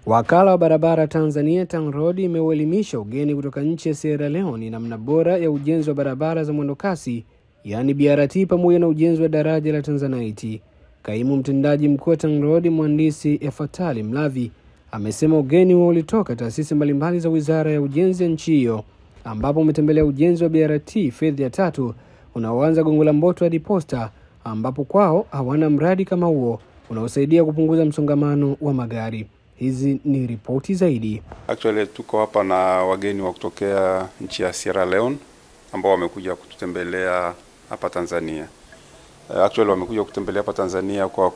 Wakala wa Barabara Tanzania TANROADS imeuelimisha ugeni kutoka nchi ya Siera namna bora ya ujenzi wa barabara za mwendokasi, yani BRT, pamoja na ujenzi wa daraja la Tanzanite. Kaimu mtendaji mkuu wa TANROADS Mhandisi Efatali Mlavi amesema ugeni huo ulitoka taasisi mbalimbali za Wizara ya Ujenzi ya nchi hiyo, ambapo umetembelea ujenzi wa BRT fedha ya 3 unaoanza Gongo la Mboto hadi Posta, ambapo kwao hawana mradi kama huo unaosaidia kupunguza msongamano wa magari. Hizi ni ripoti zaidi. Actually tuko hapa na wageni wa kutokea nchi ya Sierra ambao wamekuja kututembelea hapa Tanzania. Actually wamekuja kutembelea hapa Tanzania kwa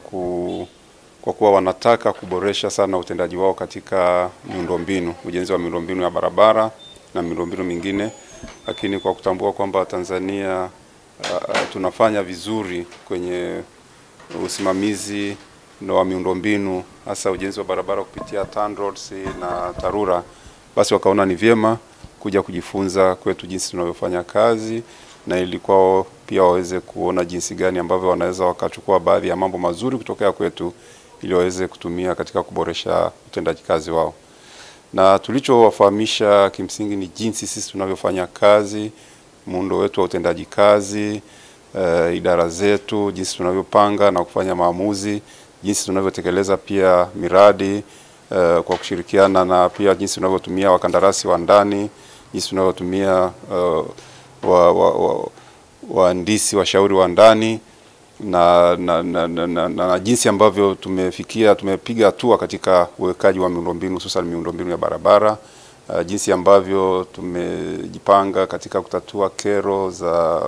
kuwa wanataka kuboresha sana utendaji wao katika miundombinu, ujenzi wa miundombinu ya barabara na miundombinu mingine, lakini kwa kutambua kwamba Tanzania tunafanya vizuri kwenye usimamizi wa miundombinu, hasa ujenzi wa barabara kupitia TANROADS na TARURA, basi wakaona ni vyema kuja kujifunza kwetu jinsi tunavyofanya kazi, na ilikuwa pia waweze kuona jinsi gani ambavyo wanaweza wakachukua baadhi ya mambo mazuri kutokea kwetu ili waweze kutumia katika kuboresha utendaji kazi wao. Na tulichowafahamisha kimsingi ni jinsi sisi tunavyofanya kazi, muundo wetu wa utendaji kazi, idara zetu, jinsi tunavyopanga na kufanya maamuzi, jinsi tunavyotekeleza pia miradi kwa kushirikiana, na pia jinsi tunavyotumia wakandarasi wa ndani, jinsi tunavyotumia wahandisi washauri wa ndani, na jinsi ambavyo tumepiga hatua katika uwekaji wa miundombinu, hususan miundombinu ya barabara, jinsi ambavyo tumejipanga katika kutatua kero za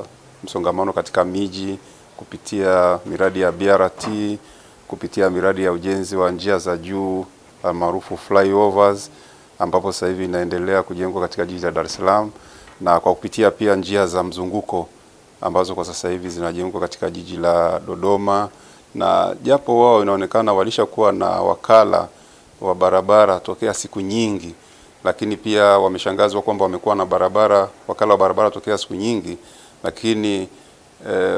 msongamano katika miji kupitia miradi ya BRT, kupitia miradi ya ujenzi wa njia za juu maarufu flyovers, ambapo sasa hivi inaendelea kujengwa katika jiji la Dar es Salaam, na kwa kupitia pia njia za mzunguko ambazo kwa sasa hivi zinajengwa katika jiji la Dodoma. Na japo wao inaonekana walishakuwa na wakala wa barabara tokea siku nyingi, lakini pia wameshangazwa kwamba wamekuwa na wakala wa barabara tokea siku nyingi, lakini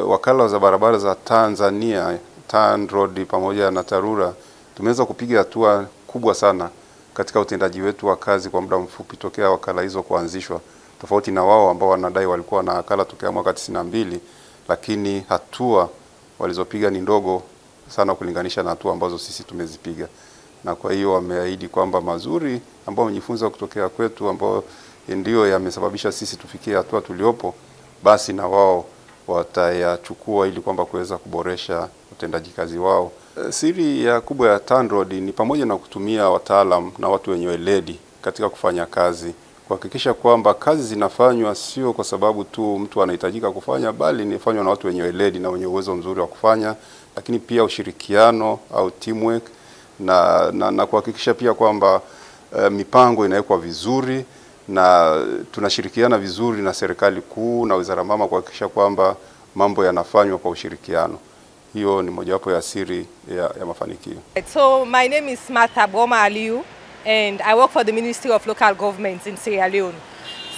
wakala za barabara za Tanzania TANROADS pamoja na TARURA tumeweza kupiga hatua kubwa sana katika utendaji wetu wa kazi kwa muda mfupi tokea wakala hizo kuanzishwa, tofauti na wao ambao wanadai walikuwa na wakala tokea mwaka 92, lakini hatua walizopiga ni ndogo sana kulinganisha na hatua ambazo sisi tumezipiga. Na kwa hiyo wameahidi kwamba mazuri ambao wamejifunza kutokea kwetu, ambao ndio yamesababisha sisi tufikie hatua tuliopo, basi na wao watayachukua ili kwamba kuweza kuboresha utendaji kazi wao. Siri ya kubwa ya TANROADS ni pamoja na kutumia wataalamu na watu wenye weledi katika kufanya kazi, kuhakikisha kwamba kazi zinafanywa sio kwa sababu tu mtu anahitajika kufanya, bali nifanywa na watu wenye weledi na wenye uwezo mzuri wa kufanya, lakini pia ushirikiano au teamwork, na kuhakikisha pia kwamba mipango inawekwa vizuri na tunashirikiana vizuri na serikali kuu na wizara mama kuhakikisha kwamba mambo yanafanywa kwa ushirikiano. Hiyo ni mojawapo ya siri ya mafanikio. So my name is Bora and I work for the Ministry of Local Government in Sierra Leone.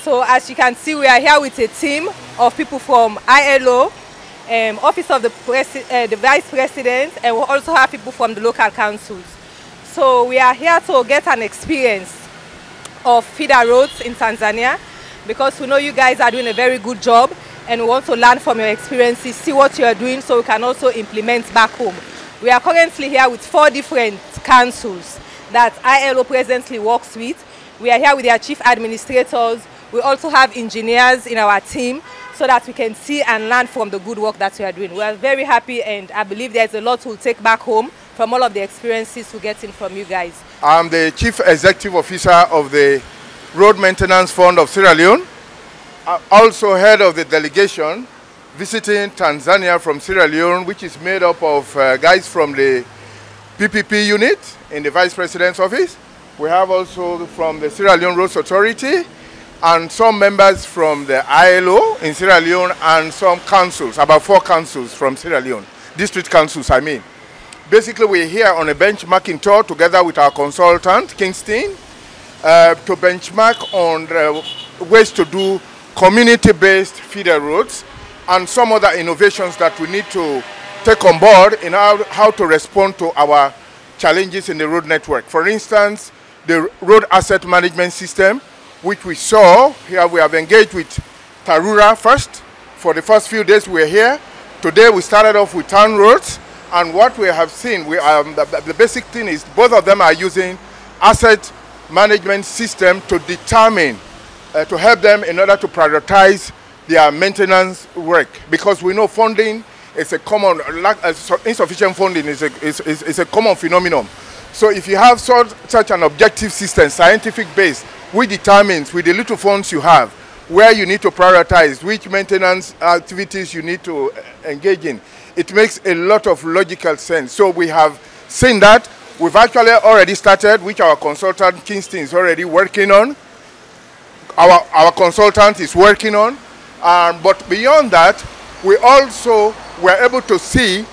So as you can see, we are here with a team of people from ILO, Office of the Vice President, and we also have people from the local councils. So we are here to get an experience of feeder roads in Tanzania, because we know you guys are doing a very good job and we want to learn from your experiences, see what you are doing so we can also implement back home. We are currently here with 4 different councils that ILO presently works with. We are here with their chief administrators. We also have engineers in our team so that we can see and learn from the good work that we are doing. We are very happy, and I believe there's a lot we'll take back home from all of the experiences we're getting from you guys. I'm the Chief Executive Officer of the Road Maintenance Fund of Sierra Leone. I'm also head of the delegation visiting Tanzania from Sierra Leone, which is made up of guys from the PPP unit in the Vice President's office. We have also from the Sierra Leone Roads Authority and some members from the ILO in Sierra Leone, and some councils, about 4 councils from Sierra Leone, district councils I mean. Basically we're here on a benchmarking tour together with our consultant, Kingston, to benchmark on ways to do community-based feeder roads and some other innovations that we need to take on board in how to respond to our challenges in the road network. For instance, the road asset management system, which we saw here. We have engaged with Tarura first. For the first few days we were here. Today we started off with town roads, and what we have seen, the basic thing is both of them are using asset management system to determine, to help them in order to prioritize their maintenance work, because we know funding is a common, insufficient funding is a common phenomenon. So if you have such an objective system, scientific based, which determines with the little funds you have, where you need to prioritize, which maintenance activities you need to engage in, it makes a lot of logical sense. So we have seen that. We've actually already started, which our consultant Kingston is already working on. Our consultant is working on. But beyond that, we also were able to see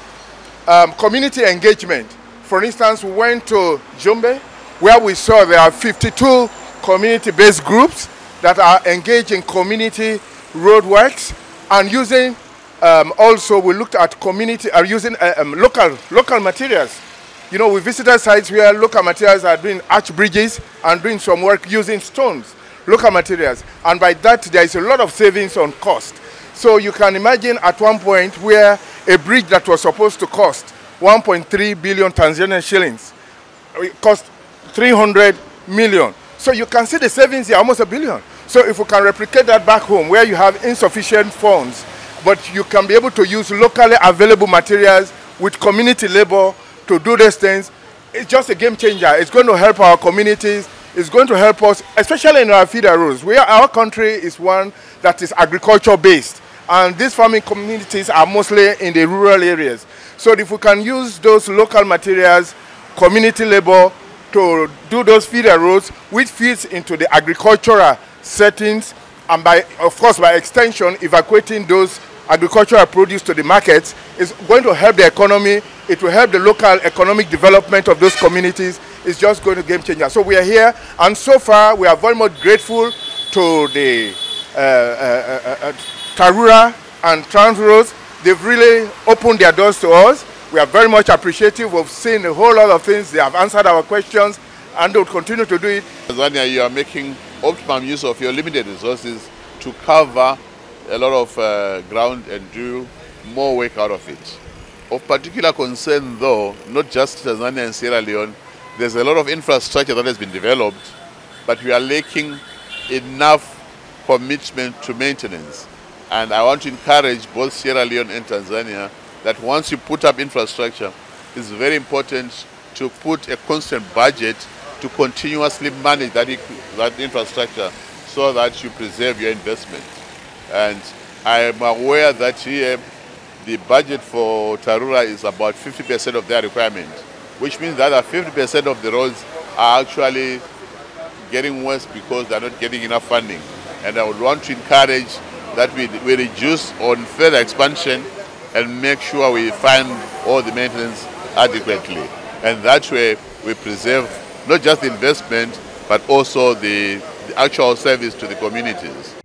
community engagement. For instance, we went to Jumbe, where we saw there are 52 community-based groups that are engaged in community roadworks, and using also we looked at community using local materials. You know, we visited sites where local materials are doing arch bridges and doing some work using stones, local materials, and by that there is a lot of savings on cost. So you can imagine at one point where a bridge that was supposed to cost 1.3 billion Tanzanian shillings, it cost 300 million. So you can see the savings here, almost $1 billion. So if we can replicate that back home where you have insufficient funds, but you can be able to use locally available materials with community labor to do these things, it's just a game changer. It's going to help our communities. It's going to help us, especially in our feeder roads. Our country is one that is agriculture based, and these farming communities are mostly in the rural areas. So if we can use those local materials, community labor, to do those feeder roads, which feeds into the agricultural settings, and of course by extension evacuating those agricultural produce to the markets, is going to help the economy. It will help the local economic development of those communities. It's just going to game changer. So we are here, and so far we are very much grateful to the Tarura and Trans Roads. They've really opened their doors to us. We are very much appreciative of seeing a whole lot of things. They have answered our questions, and they will continue to do it. Tanzania, you are making optimum use of your limited resources to cover a lot of ground and do more work out of it. Of particular concern though, not just Tanzania and Sierra Leone, there's a lot of infrastructure that has been developed, but we are lacking enough commitment to maintenance. And I want to encourage both Sierra Leone and Tanzania that once you put up infrastructure, it's very important to put a constant budget to continuously manage that infrastructure so that you preserve your investment. And I am aware that here the budget for Tarura is about 50% of their requirement, which means that 50% of the roads are actually getting worse because they're not getting enough funding. And I would want to encourage that we reduce on further expansion and make sure we fund all the maintenance adequately. And that way we preserve not just the investment, but also the actual service to the communities.